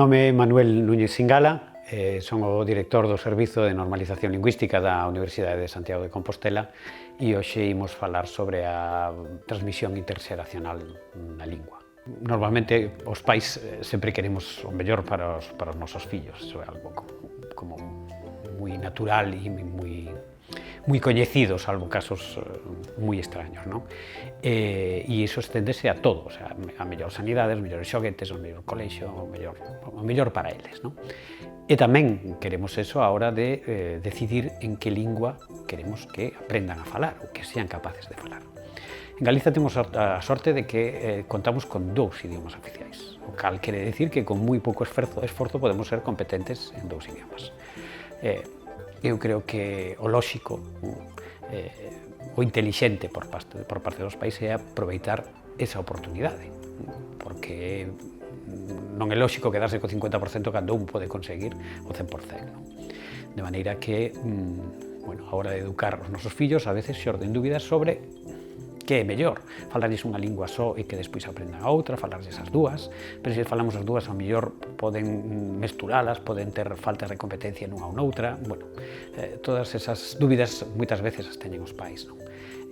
nome é Manuel Núñez Singala, son o director do Servizo de Normalización Lingüística da Universidade de Santiago de Compostela e hoxe imos falar sobre a transmisión interxeracional na lingua. Normalmente os pais sempre queremos o mellor para os nosos fillos, iso é algo como moi natural e moi coñecido, salvo casos moi extraños, non? E iso esténdese a todo, o sea, a mellor sanidade, os mellores xoguetes, o mellor colexio, o mellor para eles, non? E tamén queremos eso a hora de decidir en que lingua queremos que aprendan a falar, ou que sean capaces de falar. En Galiza temos a sorte de que contamos con 2 idiomas oficiais, o cal quere decir que con moi pouco esforzo podemos ser competentes en 2 idiomas. Eu creo que o lóxico, o intelixente por parte dos países é aproveitar esa oportunidade, porque non é lóxico quedarse co 50% cando un pode conseguir o 100%. Non? De maneira que, a hora de educar os nosos fillos, a veces xorden dúbidas sobre que é mellor, falarlles unha lingua só e que despois aprendan a outra, falarlles as dúas, pero se falamos as dúas, ao mellor poden mesturalas, poden ter faltas de competencia nunha ou noutra, todas esas dúbidas moitas veces as teñen os pais, non?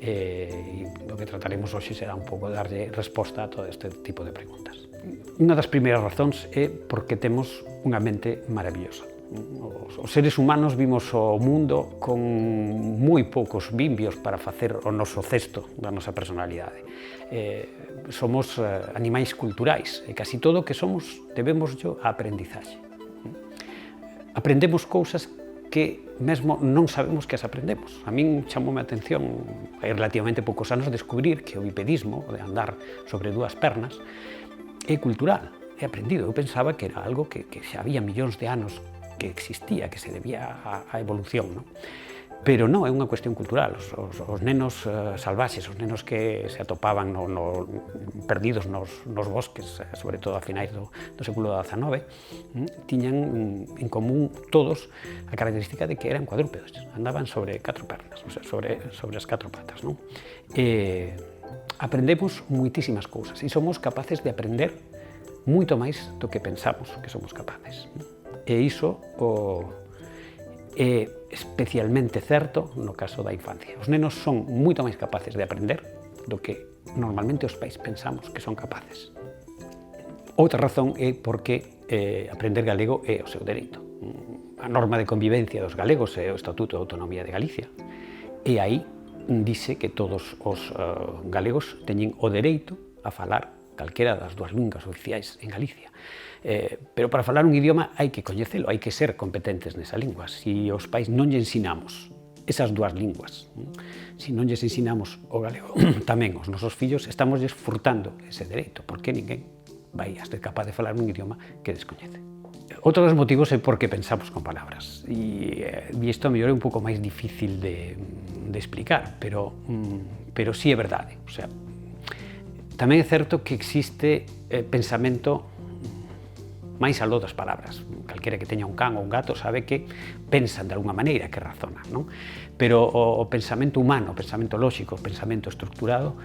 E o que trataremos hoxe será un pouco darlle resposta a todo este tipo de preguntas. Unha das primeiras razóns é porque temos unha mente maravillosa. Os seres humanos vimos o mundo con moi poucos vimbios para facer o noso cesto da nosa personalidade. Somos animais culturais e casi todo o que somos debémoslo á aprendizaxe. Aprendemos cousas que mesmo non sabemos que as aprendemos. A min chamoume a atención hai relativamente poucos anos descubrir que o bipedismo, o de andar sobre 2 pernas, é cultural, é aprendido. Eu pensaba que era algo que xa había millóns de anos que existía, que se debía á evolución, non? Pero non, é unha cuestión cultural. Os nenos salvaxes, os nenos que se atopaban perdidos nos bosques, sobre todo a finais do século XIX, tiñan en común todos a característica de que eran cuadrúpedos, andaban sobre 4 pernas, o sea, sobre as 4 patas, non? Aprendemos moitísimas cousas e somos capaces de aprender moito máis do que pensamos que somos capaces. E iso é especialmente certo no caso da infancia. Os nenos son moito máis capaces de aprender do que normalmente os pais pensamos que son capaces. Outra razón é porque aprender galego é o seu dereito. A norma de convivencia dos galegos é o Estatuto de Autonomía de Galicia. E aí dice que todos os galegos teñen o dereito a falar calquera das 2 linguas oficiais en Galicia. Pero para falar un idioma hai que coñecelo, hai que ser competentes nesa lingua. Se os pais non lle ensinamos esas 2 linguas, se non lles ensinamos o galego tamén os nosos fillos, estamos furtando ese dereito, porque ninguén vai a ser capaz de falar un idioma que descoñece. Outro dos motivos é porque pensamos con palabras, e isto a mellor é un pouco máis difícil de explicar, pero sí é verdade. O sea, tamén é certo que existe pensamento máis aló das palabras. Calquera que teña un can ou un gato sabe que pensan de alguma maneira, que razonan, non? Pero o pensamento humano, o pensamento lóxico, o pensamento estructurado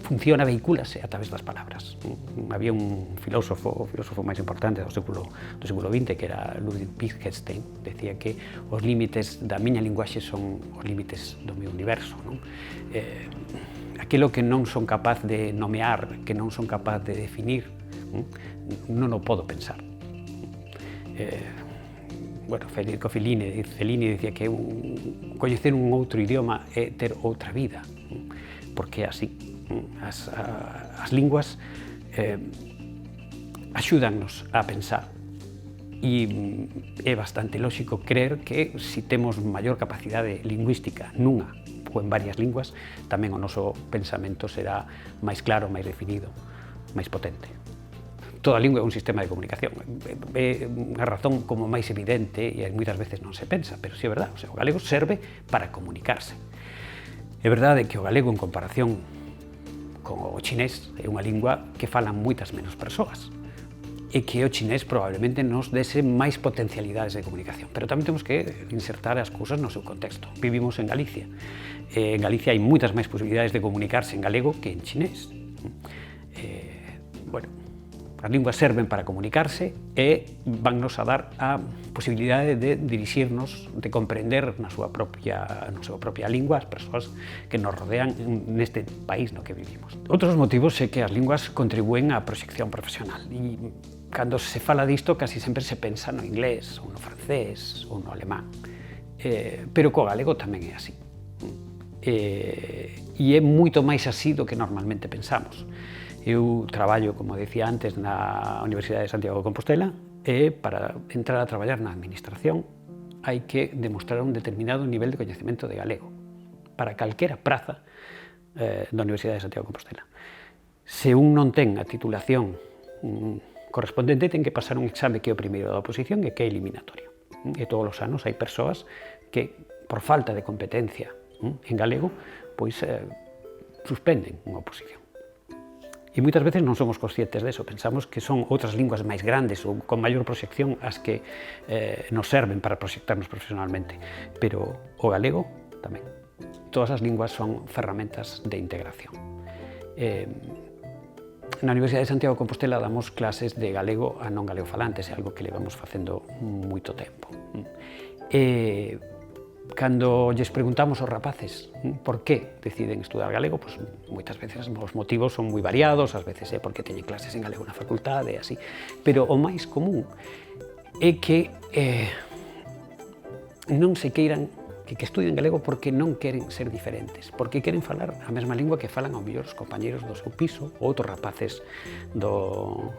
funciona, vehicúlase a través das palabras. Había un filósofo, o filósofo máis importante do século XX, que era Ludwig Wittgenstein, decía que os límites da miña linguaxe son os límites do meu universo, non? Aquilo que non son capaz de nomear, que non son capaz de definir, non o podo pensar. Federico Fellini dicía que coñecer un outro idioma é ter outra vida, porque é así. As linguas axúdannos a pensar e é bastante lóxico creer que se temos maior capacidade lingüística nunha ou en varias linguas, tamén o noso pensamento será máis claro, máis definido, máis potente. Toda lingua é un sistema de comunicación. É unha razón como máis evidente e moitas veces non se pensa, pero sí é verdade. O galego serve para comunicarse. É verdade que o galego, en comparación con o chinés, é unha lingua que falan moitas menos persoas e que o chinés probablemente nos dese máis potencialidades de comunicación. Pero tamén temos que insertar as cousas no seu contexto. Vivimos en Galicia. En Galicia hai moitas máis posibilidades de comunicarse en galego que en chinés. As linguas serven para comunicarse e vannos a dar a posibilidade de dirixirnos, de comprender na súa propia lingua as persoas que nos rodean neste país no que vivimos. Outros motivos é que as linguas contribúen á proxección profesional e cando se fala disto casi sempre se pensa no inglés, ou no francés, ou no alemán, pero co galego tamén é así. E é moito máis así do que normalmente pensamos. Eu traballo, como decía antes, na Universidade de Santiago de Compostela e para entrar a traballar na administración hai que demostrar un determinado nivel de coñecemento de galego para calquera praza da Universidade de Santiago de Compostela. Se un non ten a titulación correspondente, ten que pasar un exame que é o primeiro da oposición e que é eliminatorio. E todos os anos hai persoas que, por falta de competencia en galego, pois suspenden unha oposición. E moitas veces non somos conscientes deso, pensamos que son outras linguas máis grandes ou con maior proxección as que nos serven para proxectarnos profesionalmente, pero o galego tamén. Todas as linguas son ferramentas de integración. Na Universidade de Santiago de Compostela damos clases de galego a non galegofalantes, é algo que levamos facendo moito tempo. Cando lles preguntamos aos rapaces por que deciden estudar galego, pois moitas veces os motivos son moi variados, ás veces é porque teñen clases en galego na facultade, así, pero o máis común é que non se queiran que estudien galego porque non queren ser diferentes, porque queren falar a mesma lingua que falan ao mellor os compañeros do seu piso ou outros rapaces do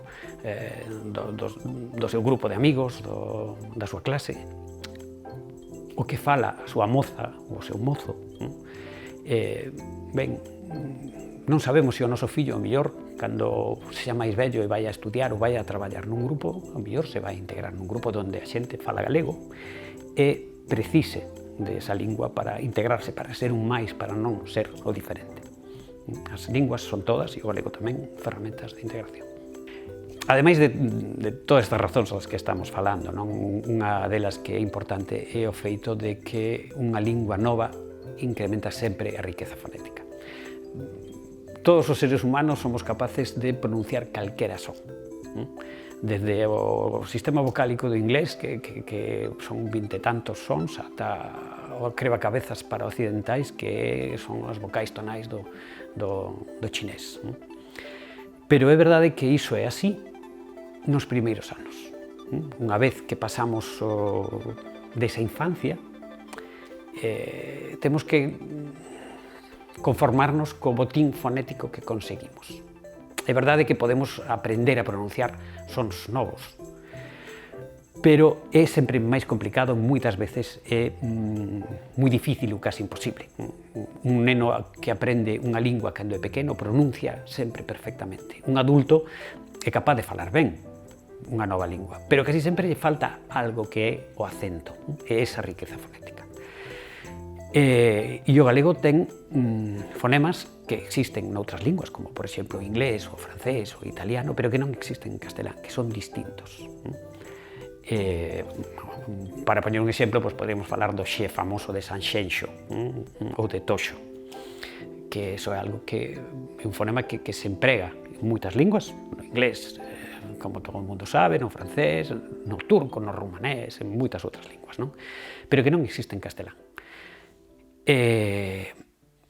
seu grupo de amigos, da súa clase, o que fala a súa moza ou o seu mozo. Ben, non sabemos se o noso fillo, ao mellor, cando sexa máis vello e vai a estudiar ou vai a traballar nun grupo, ao mellor se vai a integrar nun grupo onde a xente fala galego e precise desa lingua para integrarse, para ser un máis, para non ser o diferente. As linguas son todas, e o galego tamén, ferramentas de integración. Ademais de todas estas razóns das que estamos falando, unha delas que é importante é o feito de que unha lingua nova incrementa sempre a riqueza fonética. Todos os seres humanos somos capaces de pronunciar calquera son. Desde o sistema vocálico do inglés, que son 20 e tantos sons, ata o crebacabezas para occidentais, que son as vocais tonais do chinés. Pero é verdade que iso é así nos primeiros anos. Unha vez que pasamos desa infancia, temos que conformarnos co botín fonético que conseguimos. É verdade que podemos aprender a pronunciar sons novos, pero é sempre máis complicado, moitas veces é moi difícil ou casi imposible. Un neno que aprende unha lingua cando é pequeno pronuncia sempre perfectamente. Un adulto é capaz de falar ben unha nova lingua, pero casi sempre lle falta algo que é o acento, é esa riqueza fonética. E o galego ten fonemas que existen noutras linguas, como por exemplo o inglés, o francés, o italiano, pero que non existen en castelán, que son distintos. Para poñer un exemplo, podemos falar do xe famoso de Sanxenxo ou de Toxo, que iso é algo que é un fonema que se emprega en moitas linguas, no inglés, como todo o mundo sabe, no francés, no turco, no rumanés, en moitas outras linguas, pero que non existe en castelán.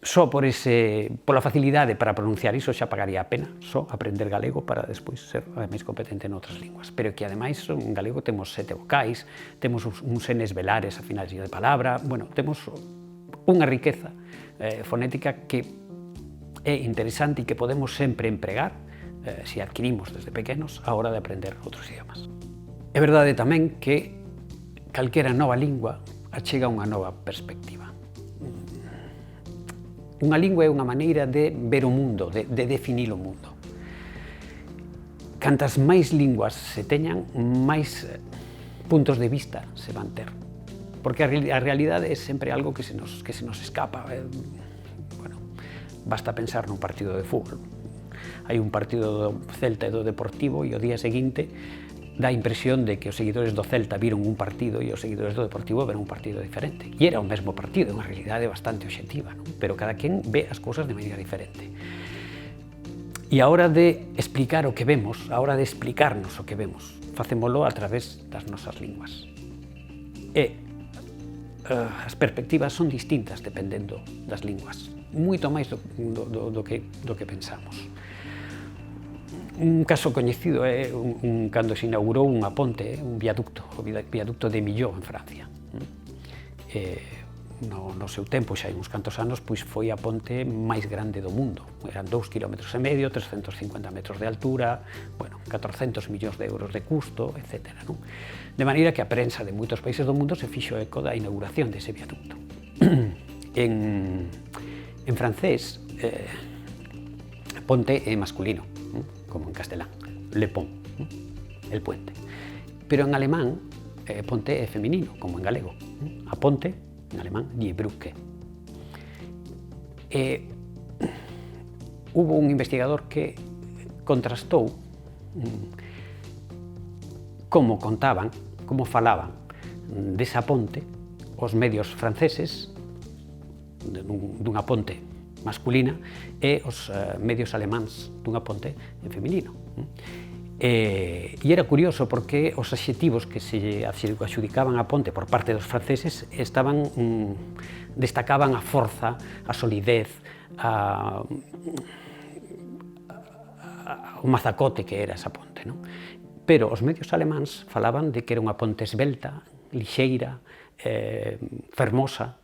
Só pola facilidade para pronunciar iso xa pagaría a pena, só aprender galego para despois ser máis competente en outras linguas. Pero que ademais en galego temos 7 vocais, temos uns enes velares a finais de palabra, temos unha riqueza fonética que é interesante e que podemos sempre empregar se adquirimos desde pequenos a hora de aprender outros idiomas. É verdade tamén que calquera nova lingua achega unha nova perspectiva. Unha lingua é unha maneira de ver o mundo, de definir o mundo. Cantas máis linguas se teñan, máis puntos de vista se van ter. Porque a realidade é sempre algo que se nos escapa. Basta pensar nun partido de fútbol. Hai un partido do Celta e do Deportivo e o día seguinte dá a impresión de que os seguidores do Celta viron un partido e os seguidores do Deportivo viron un partido diferente. E era o mesmo partido, unha realidade bastante obxectiva, pero cada quen ve as cousas de maneira diferente. E a hora de explicar o que vemos, a hora de explicarnos o que vemos, facémolo a través das nosas linguas. E as perspectivas son distintas dependendo das linguas, moito máis do que pensamos. Un caso coñecido é cando se inaugurou unha ponte, un viaducto, o viaducto de Millau en Francia. No seu tempo, xa hai uns cantos anos, pois foi a ponte máis grande do mundo. Eran 2,5 km, 350 metros de altura, bueno, 400 millóns de euros de custo, etc. De maneira que a prensa de moitos países do mundo se fixo eco da inauguración dese viaducto. En francés, ponte é masculino, como en castelán, le pont, el puente. Pero en alemán, ponte é feminino, como en galego. A ponte, en alemán, die Brücke. Hubo un investigador que contrastou como contaban, como falaban desa ponte os medios franceses, dunha ponte masculina, e os medios alemáns dunha ponte en feminino. E era curioso porque os adxetivos que se adxudicaban á ponte por parte dos franceses destacaban a forza, a solidez, o mazacote que era esa ponte. Pero os medios alemáns falaban de que era unha ponte esbelta, lixeira, fermosa.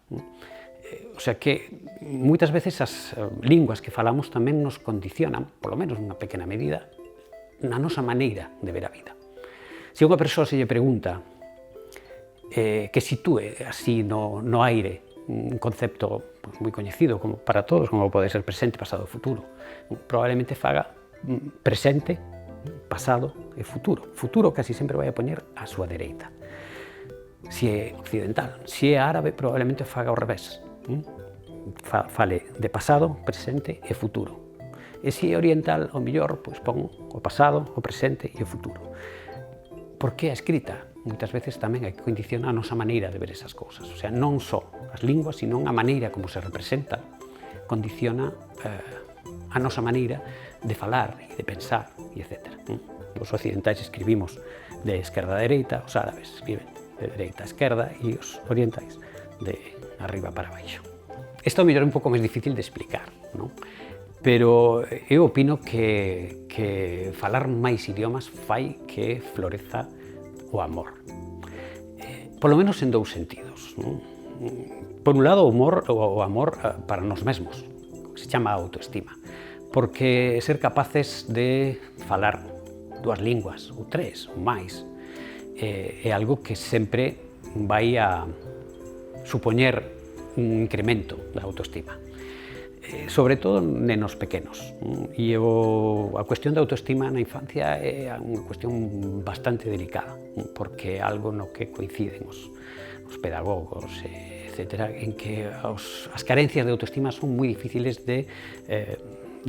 O sea que moitas veces as linguas que falamos tamén nos condicionan, polo menos nunha pequena medida, na nosa maneira de ver a vida. Se unha persoa se lle pregunta que sitúe así no aire un concepto moi coñecido como para todos, como pode ser presente, pasado e futuro, probablemente faga presente, pasado e futuro. Futuro casi sempre vai a poñer á súa dereita. Se é occidental, se é árabe, probablemente faga ao revés. Fale de pasado, presente e futuro. E se é oriental, ao mellor, pois pon o pasado, o presente e o futuro. Porque a escrita, moitas veces tamén hai que condicionar a nosa maneira de ver esas cousas. O sea, non só as linguas, sino a maneira como se representa, condiciona a nosa maneira de falar e de pensar, e etc. Os occidentais escribimos de esquerda a dereita, os árabes escriben de dereita a esquerda e os orientais de arriba para baixo. Isto ao mellor é un pouco máis difícil de explicar, non? Pero eu opino que falar máis idiomas fai que floreza o amor. Polo menos en dous sentidos. Por un lado, o amor para nós mesmos, que se chama autoestima. Porque ser capaces de falar dúas linguas, ou tres, ou máis, é algo que sempre vai a supoñer un incremento da autoestima. Sobre todo nenos pequenos. E a cuestión da autoestima na infancia é unha cuestión bastante delicada, porque é algo no que coinciden os pedagogos, etc., en que as carencias de autoestima son moi difíciles de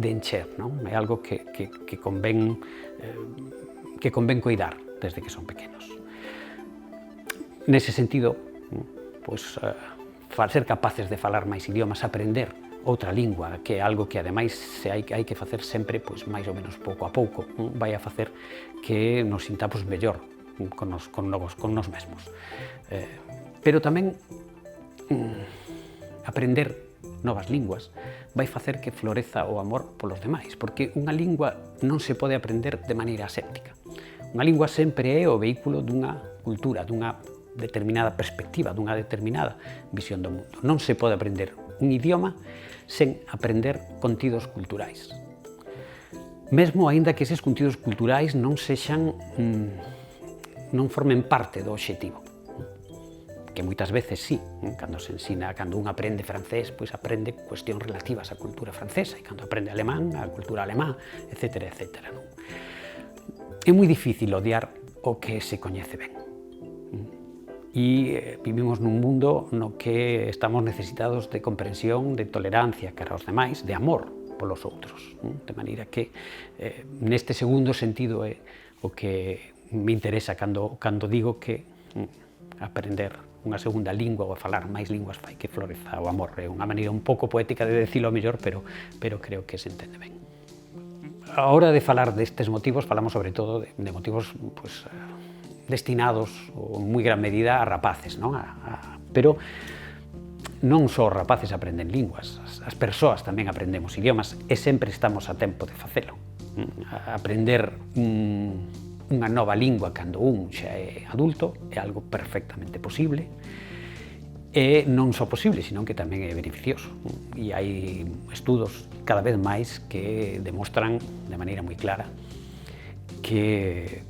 encher, non? É algo que convén coidar desde que son pequenos. Nese sentido, pois, ser capaces de falar máis idiomas, aprender outra lingua, que é algo que ademais hai que facer sempre, pois, máis ou menos pouco a pouco, vai a facer que nos sintamos mellor con nós mesmos. Pero tamén aprender novas linguas vai facer que floreza o amor polos demais, porque unha lingua non se pode aprender de maneira aséptica. Unha lingua sempre é o vehículo dunha cultura, dunha determinada perspectiva, dunha determinada visión do mundo. Non se pode aprender un idioma sen aprender contidos culturais. Mesmo aínda que eses contidos culturais non formen parte do obxectivo. Que moitas veces sí, cando se ensina, cando un aprende francés, pois aprende cuestións relativas á cultura francesa, e cando aprende alemán, á cultura alemá, etc., etc. É moi difícil odiar o que se coñece ben. E vivimos nun mundo no que estamos necesitados de comprensión, de tolerancia cara aos demais, de amor polos outros. De maneira que neste segundo sentido é o que me interesa cando digo que aprender unha segunda lingua ou a falar máis linguas fai que floreza o amor. É unha maneira un pouco poética de decilo mellor, pero creo que se entende ben. A hora de falar destes motivos, falamos sobre todo de motivos pues, destinados, en moi gran medida, a rapaces, non? Pero non só os rapaces aprenden linguas, as persoas tamén aprendemos idiomas e sempre estamos a tempo de facelo. Aprender unha nova lingua cando un xa é adulto é algo perfectamente posible, e non só posible, senón que tamén é beneficioso. E hai estudos cada vez máis que demostran de maneira moi clara que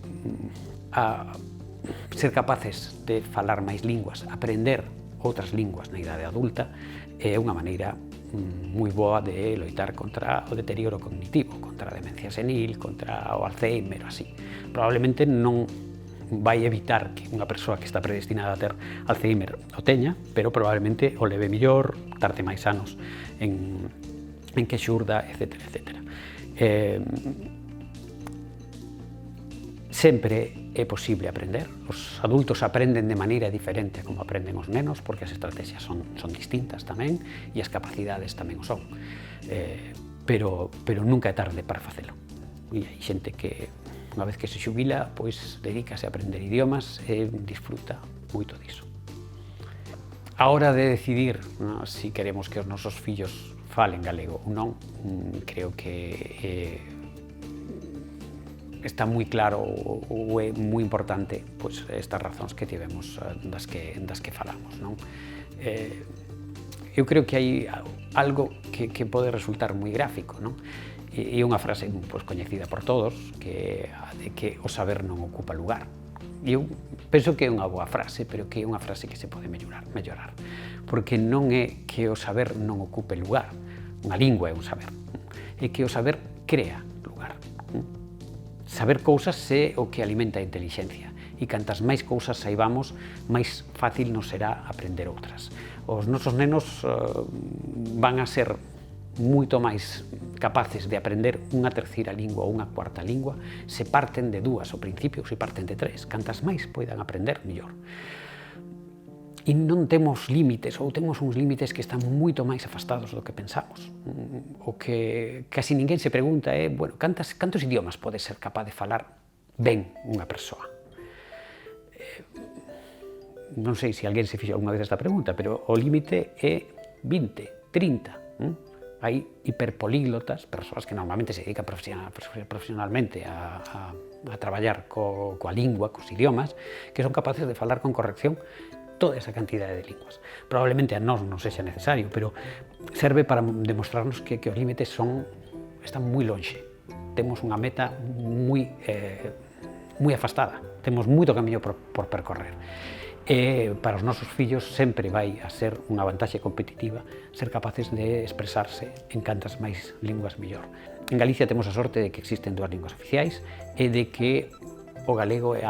ser capaces de falar máis linguas, aprender outras linguas na idade adulta, é unha maneira moi boa de loitar contra o deterioro cognitivo, contra a demencia senil, contra o Alzheimer, así. Probablemente non vai evitar que unha persoa que está predestinada a ter Alzheimer o teña, pero probablemente o leve mellor, tarde máis anos en que xurda, etc. Sempre é posible aprender. Os adultos aprenden de maneira diferente como aprenden os nenos, porque as estrategias son distintas tamén, e as capacidades tamén o son. Pero nunca é tarde para facelo. E hai xente que, unha vez que se xubila, pois dedícase a aprender idiomas e disfruta moito diso. A hora de decidir se queremos que os nosos fillos falen galego ou non, creo que está moi claro ou é moi importante pois, estas razóns que tivemos das que falamos. Non? Eu creo que hai algo que pode resultar moi gráfico, non? E unha frase pois, coñecida por todos, que é de que o saber non ocupa lugar. Eu penso que é unha boa frase, pero que é unha frase que se pode mellorar, porque non é que o saber non ocupe lugar, unha lingua é un saber, é que o saber crea lugar. Saber cousas é o que alimenta a intelixencia, e cantas máis cousas saibamos, máis fácil nos será aprender outras. Os nosos nenos van a ser moito máis capaces de aprender unha terceira lingua ou unha cuarta lingua se parten de dúas ao principio, se parten de tres. Cantas máis poidan aprender, mellor. E non temos límites, ou temos uns límites que están moito máis afastados do que pensamos. O que casi ninguén se pregunta é, bueno, cantos idiomas pode ser capaz de falar ben unha persoa? Non sei se alguén se fixo algunha vez esta pregunta, pero o límite é 20, 30. Hai hiperpolíglotas, persoas que normalmente se dedican profesionalmente a traballar coa lingua, cos idiomas, que son capaces de falar con corrección toda esa cantidade de linguas. Probablemente a nós non sexa necesario, pero serve para demostrarnos que os límites están moi lonxe. Temos unha meta moi afastada, temos moito camiño por percorrer. E para os nosos fillos sempre vai a ser unha vantaxe competitiva ser capaces de expresarse en cantas máis linguas mellor. En Galicia temos a sorte de que existen dúas linguas oficiais e de que o galego é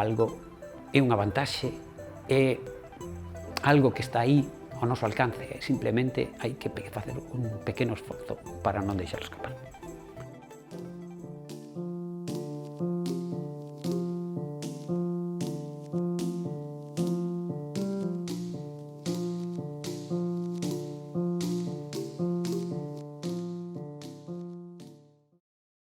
unha vantaxe, é algo que está aí ao noso alcance, simplemente hai que facer un pequeno esforzo para non deixar escapar.